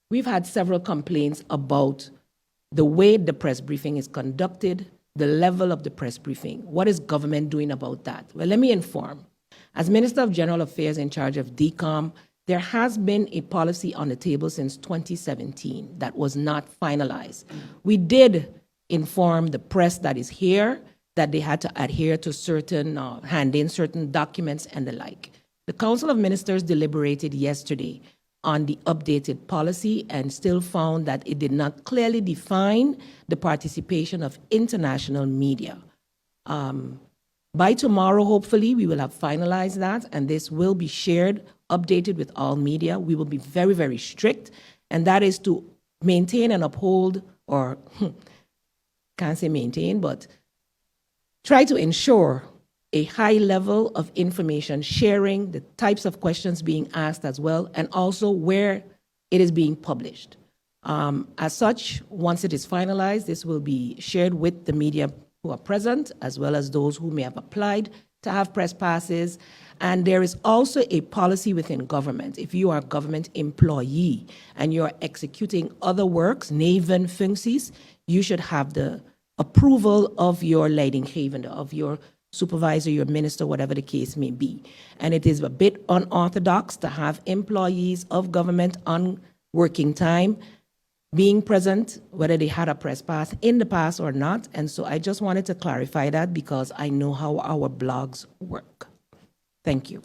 we've had several complaints about the way the press briefing is conducted, the level of the press briefing. What is government doing about that? Well, let me inform. As Minister of General Affairs in charge of DCOM, there has been a policy on the table since 2017 that was not finalized. We did inform the press that is here that they had to adhere to certain, hand in certain documents and the like. The Council of Ministers deliberated yesterday on the updated policy and still found that it did not clearly define the participation of international media. By tomorrow, hopefully, we will have finalized that, and this will be shared, updated with all media. We will be very, very strict, and that is to maintain and uphold, or can't say maintain, but try to ensure a high level of information sharing, the types of questions being asked as well, and also where it is being published. As such, once it is finalized, this will be shared with the media who are present, as well as those who may have applied to have press passes. And there is also a policy within government. If you are a government employee and you're executing other works, nevenfuncties, you should have the approval of your leidinggevende, of your supervisor, your minister, whatever the case may be. And it is a bit unorthodox to have employees of government on working time being present, whether they had a press pass in the past or not. And so I just wanted to clarify that because I know how our blogs work. Thank you.